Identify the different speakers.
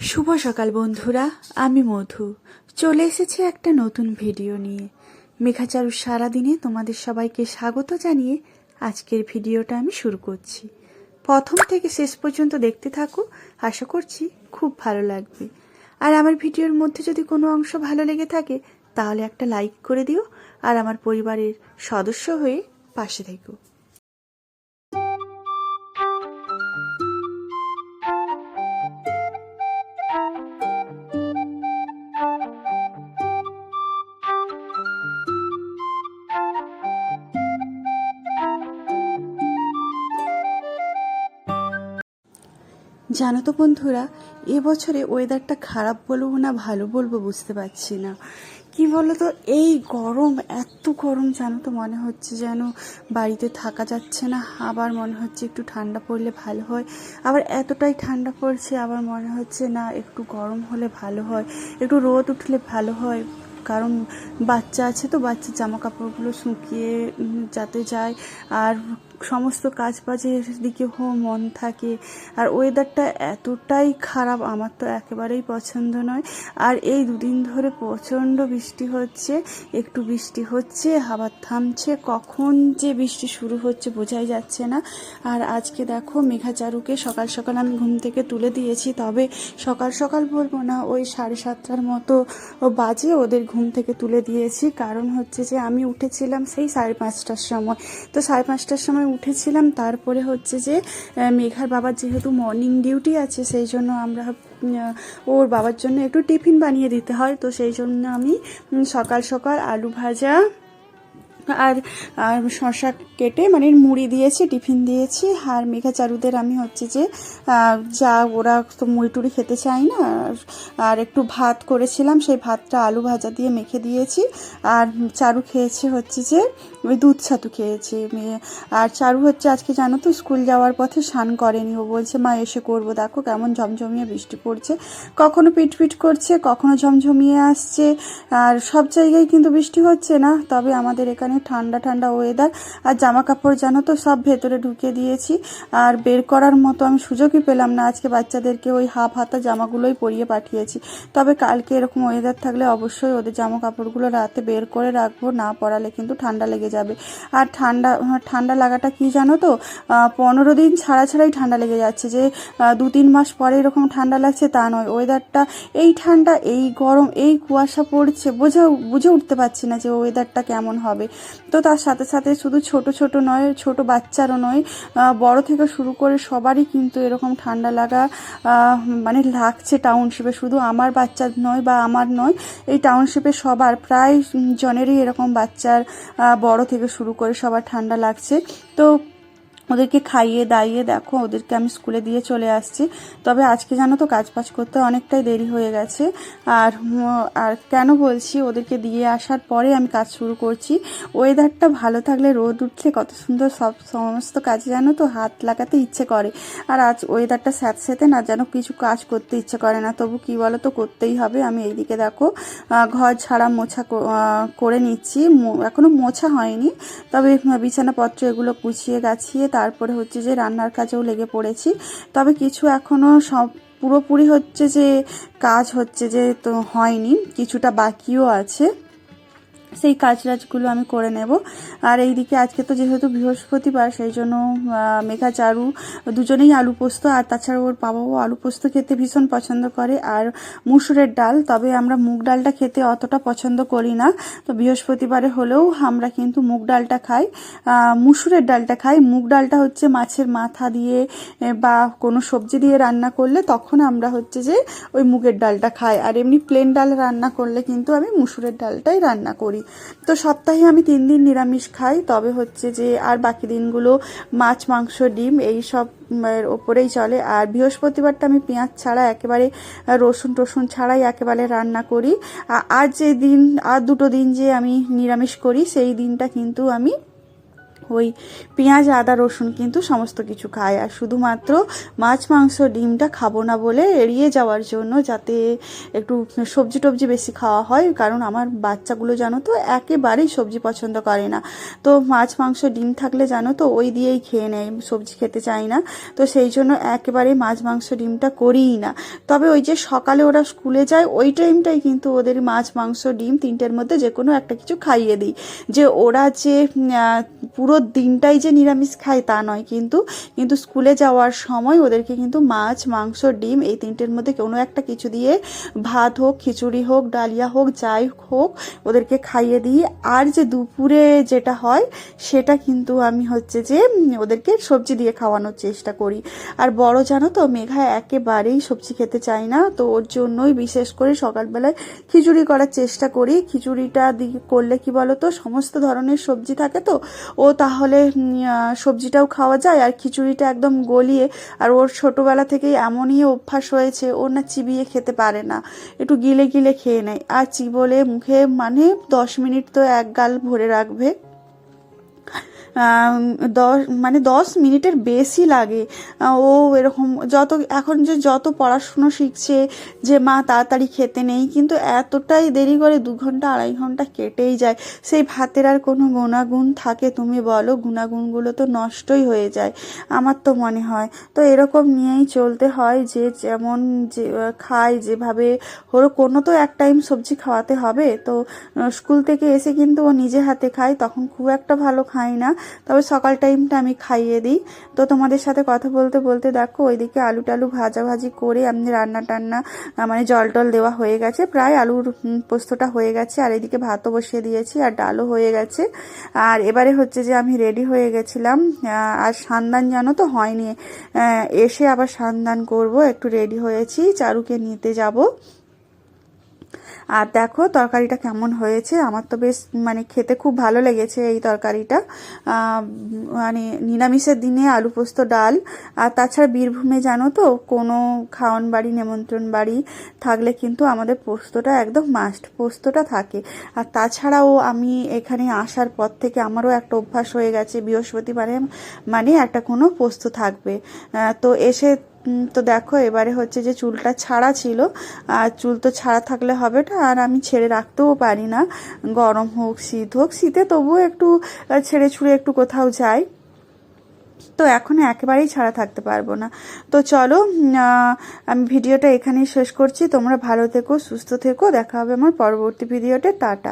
Speaker 1: শুভ সকাল বন্ধুরা, আমি মধু চলে এসেছি একটা নতুন ভিডিও নিয়ে। মেঘাচারুর সারাদিনে তোমাদের সবাইকে স্বাগত জানিয়ে আজকের ভিডিওটা আমি শুরু করছি। প্রথম থেকে শেষ পর্যন্ত দেখতে থাকো, আশা করছি খুব ভালো লাগবে। আর আমার ভিডিওর মধ্যে যদি কোনো অংশ ভালো লেগে থাকে তাহলে একটা লাইক করে দিও, আর আমার পরিবারের সদস্য হয়ে পাশে থেকো। জানো তো বন্ধুরা, এবছরে ওয়েদারটা খারাপ বলবো না ভালো বলবো বুঝতে পারছি না। কি বলো তো, এই গরম, এত গরম, জানো তো মনে হচ্ছে যেন বাড়িতে থাকা যাচ্ছে না। আবার মনে হচ্ছে একটু ঠান্ডা পড়লে ভালো হয়, আবার এতটাই ঠান্ডা পড়ছে আবার মনে হচ্ছে না একটু গরম হলে ভালো হয়, একটু রোদ উঠলে ভালো হয়। কারণ বাচ্চা আছে তো, বাচ্চার জামা কাপড়গুলো শুকিয়ে যাতে যায়, আর সমস্ত কাজ বাজের দিকেও মন থাকে। আর ওয়েদারটা এতটাই খারাপ, আমার তো একেবারেই পছন্দ নয়। আর এই দুদিন ধরে প্রচণ্ড বৃষ্টি হচ্ছে, একটু বৃষ্টি হচ্ছে আবার থামছে, কখন যে বৃষ্টি শুরু হচ্ছে বোঝাই যাচ্ছে না। আর আজকে দেখো মেঘাচারুকে সকাল সকাল আমি ঘুম থেকে তুলে দিয়েছি, তবে সকাল সকাল বলবো না, ওই 7:30টার মতো বাজে ওদের ঘুম থেকে তুলে দিয়েছি। কারণ হচ্ছে যে আমি উঠেছিলাম সেই 5:30টার সময়, তো 5:30টার সময় উঠেছিলাম। তারপরে হচ্ছে যে মেঘার বাবার যেহেতু মর্নিং ডিউটি আছে, সেই জন্য আমরা ওর বাবার জন্য একটু টিফিন বানিয়ে দিতে হয়, তো সেই জন্য আমি সকাল সকাল আলু ভাজা আর আর শসা কেটে মানে মুড়ি দিয়েছি, টিফিন দিয়েছি। আর মেঘাচারুদের আমি হচ্ছে যে যা ওরা তো মুড়ি টুড়ি খেতে চায় না, আর একটু ভাত করেছিলাম, সেই ভাতটা আলু ভাজা দিয়ে মেখে দিয়েছি। আর চারু খেয়েছে হচ্ছে যে ওই দুধ ছাতু খেয়েছে। আর চারু হচ্ছে আজকে জানো তো স্কুল যাওয়ার পথে স্নান করেনি, ও বলছে মা এসে করবো, দেখো কেমন ঝমঝমিয়ে বৃষ্টি পড়ছে, কখনো পিটপিট করছে কখনো ঝমঝমিয়ে আসছে। আর সব জায়গায় কিন্তু বৃষ্টি হচ্ছে না, তবে আমাদের এখানে ঠান্ডা ঠান্ডা ওয়েদার। আর জামা কাপড় জানো তো সব ভেতরে ঢুকিয়ে দিয়েছি, আর বের করার মতো আমি সুযোগই পেলাম না। আজকে বাচ্চাদেরকে ওই হাফ হাতা জামাগুলোই পরিয়ে পাঠিয়েছি, তবে কালকে এরকম ওয়েদার থাকলে অবশ্যই ওদের জামা কাপড়গুলো রাতে বের করে রাখবো, না পরালে কিন্তু ঠান্ডা লেগে যাবে। আর ঠান্ডা লাগাটা কি জানো তো, 15 দিন ছাড়া ছাড়াই ঠান্ডা লেগে যাচ্ছে, যে 2-3 মাস পরে এরকম ঠান্ডা লাগছে তা নয়। ওয়েদারটা এই ঠান্ডা, এই গরম, এই কুয়াশা পড়ছে, বুঝে উঠতে পারছি না যে ওয়েদারটা কেমন হবে। তো তার সাথে সাথে শুধু ছোট নয়, ছোট বাচ্চারও নয়, বড় থেকে শুরু করে সবারই কিন্তু এরকম ঠান্ডা লাগা মানে লাগছে টাউনশিপে। শুধু আমার বাচ্চার নয় বা আমার নয়, এই টাউনশিপে সবার প্রায় জনেরই এরকম বাচ্চার বড় থেকে শুরু করে সবার ঠান্ডা লাগছে। তো ওদেরকে খাইয়ে দাইয়ে দেখো ওদেরকে আমি স্কুলে দিয়ে চলে আসছি। তবে আজকে জানো তো কাজ করতে অনেকটাই দেরি হয়ে গেছে। আর আর কেন বলছি, ওদেরকে দিয়ে আসার পরে আমি কাজ শুরু করছি। ওয়েদারটা ভালো থাকলে, রোদ উঠলে কত সুন্দর সমস্ত কাজে জানো তো হাত লাগাতে ইচ্ছে করে। আর আজ ওয়েদারটা স্যাঁতস্যাঁতে না, যেন কিছু কাজ করতে ইচ্ছে করে না, তবু কি বলো তো করতেই হবে। আমি এইদিকে দেখো ঘর ঝাড়া মোছা করে নিচ্ছি, এখনো মোছা হয়নি, তবে বিছানাপত্র এগুলো গুছিয়ে গাছিয়ে তারপরে হচ্ছে যে রান্নার কাজেও লেগে পড়েছি। তবে কিছু এখনও সব পুরোপুরি হচ্ছে যে কাজ হচ্ছে যে তো হয়নি, কিছুটা বাকিও আছে, সেই কাজগুলো আমি করে নেব। আর এইদিকে আজকে তো যেহেতু বৃহস্পতিবার, সেই জন্য মেঘা চারু দুজনেই আলু পোস্ত, আর তাছাড়া ওর বাবাও আলু পোস্ত খেতে ভীষণ পছন্দ করে, আর মুসুরের ডাল। তবে আমরা মুগ ডালটা খেতে অতটা পছন্দ করি না, তো বৃহস্পতিবারে হলেও আমরা কিন্তু মুগ ডালটা খাই, মুসুরের ডালটা খাই। মুগ ডালটা হচ্ছে মাছের মাথা দিয়ে বা কোনো সবজি দিয়ে রান্না করলে তখন আমরা হচ্ছে যে ওই মুগের ডালটা খাই, আর এমনি প্লেন ডাল রান্না করলে কিন্তু আমি মুসুরের ডালটাই রান্না করি। তো সপ্তাহে আমি 3 দিন নিরামিষ খাই, তবে হচ্ছে যে আর বাকি দিনগুলো মাছ মাংস ডিম এই সব ওপরেই চলে। আর বৃহস্পতিবারটা আমি পেঁয়াজ ছাড়া, একেবারে রসুন টসুন ছাড়াই একেবারে রান্না করি। আর যে দিন, আর 2টো দিন যে আমি নিরামিষ করি, সেই দিনটা কিন্তু আমি ওই পেঁয়াজ আদা রসুন কিন্তু সমস্ত কিছু খায়। আর শুধুমাত্র মাছ মাংস ডিমটা খাবো না বলে এড়িয়ে যাওয়ার জন্য, যাতে একটু সবজি টবজি বেশি খাওয়া হয়, কারণ আমার বাচ্চাগুলো জানো তো একেবারেই সবজি পছন্দ করে না। তো মাছ মাংস ডিম থাকলে জানো তো ওই দিয়েই খেয়ে নেয়, সবজি খেতে চায় না। তো সেই জন্য একেবারে মাছ মাংস ডিমটা করিই না। তবে ওই যে সকালে ওরা স্কুলে যায় ওই টাইমটাই কিন্তু ওদের মাছ মাংস ডিম তিনটের মধ্যে যে কোনো একটা কিছু খাইয়ে দিই। যে ওরা যে পুরো দিনটাই যে নিরামিষ খায় তা নয়, কিন্তু কিন্তু স্কুলে যাওয়ার সময় ওদেরকে কিন্তু মাছ মাংস ডিম এই তিনটের মধ্যে কোনো একটা কিছু দিয়ে, ভাত হোক খিচুড়ি হোক ডালিয়া হোক যাই হোক ওদেরকে খাইয়ে দিই। আর যে দুপুরে যেটা হয় সেটা কিন্তু আমি হচ্ছে যে ওদেরকে সবজি দিয়ে খাওয়ানোর চেষ্টা করি। আর বড় জানো তো মেঘা একেবারেই সবজি খেতে চায় না, তো ওর জন্যই বিশেষ করে সকালবেলায় খিচুড়ি করার চেষ্টা করি। খিচুড়িটা করলে কি বলো তো সমস্ত ধরনের সবজি থাকে, তো ও তাহলে সবজিটাও খাওয়া যায় আর খিচুড়িটা একদম গলিয়ে। আর ওর ছোটোবেলা থেকেই এমনই অভ্যাস হয়েছে, ও না চিবিয়ে খেতে পারে না, একটু গিলে গিলে খেয়ে নেয়। আর চিবোলে মুখে মানে 10 মিনিট তো এক গাল ভরে রাখবে, 10 মিনিটের বেশি লাগে। ও এরকম এখন যে যত পড়াশুনো শিখছে যে মা তাড়াতাড়ি খেতে নেই, কিন্তু এতটাই দেরি করে 2 ঘন্টা 2.5 ঘন্টা কেটেই যায়। সেই ভাতের আর কোনো গুণাগুণ থাকে তুমি বলো? গুণাগুণগুলো তো নষ্টই হয়ে যায় আমার তো মনে হয়। তো এরকম নিয়েই চলতে হয়, যে যেমন যে খায় যেভাবে হলো, কোনো তো এক টাইম সবজি খাওয়াতে হবে। তো স্কুল থেকে এসে কিন্তু ও নিজে হাতে খায়, তখন খুব একটা ভালো খায় না, তবে সকাল টাইমটা আমি খাইয়ে দিই। তো তোমাদের সাথে কথা বলতে বলতে দেখো ওইদিকে আলু টালু ভাজাভাজি করে আমি রান্না টান্না মানে জল টল দেওয়া হয়ে গেছে, প্রায় আলুর পোস্তটা হয়ে গেছে। আর এদিকে ভাতও বসিয়ে দিয়েছি আর ডালও হয়ে গেছে। আর এবারে হচ্ছে যে আমি রেডি হয়ে গেছিলাম, আর সান্দান জানো তো হয়নি, এসে আবার সান্দান করব, একটু রেডি হয়েছি, চারুকে নিতে যাব। আর দেখো তরকারিটা কেমন হয়েছে, আমার তো বেশ মানে খেতে খুব ভালো লেগেছে এই তরকারিটা। মানে নিরামিষের দিনে আলু পোস্ত ডাল। আর তাছাড়া বীরভূমে জানো তো কোনো খাওয়ান বাড়ি নেমন্ত্রণ বাড়ি থাকলে কিন্তু আমাদের পোস্তটা একদম মাস্ট, পোস্তটা থাকে। আর তাছাড়াও আমি এখানে আসার পর থেকে আমারও একটা অভ্যাস হয়ে গেছে, বৃহস্পতিবারে মানে একটা কোনো পোস্ত থাকবে। তো এসে তো দেখো এবারে হচ্ছে যে চুলটা ছাড়া ছিল, আর চুল তো ছাড়া থাকলে হবে না, আর আমি ছেড়ে রাখতেও পারি না, গরম হোক শীত হোক। শীতে তবুও একটু ছেড়ে ছুঁড়ে একটু কোথাও যাই, তো এখন একেবারেই ছাড়া থাকতে পারবো না। তো চলো আমি ভিডিওটা এখানেই শেষ করছি। তোমরা ভালো থেকো, সুস্থ থেকো, দেখা হবে আমার পরবর্তী ভিডিওতে। টাটা।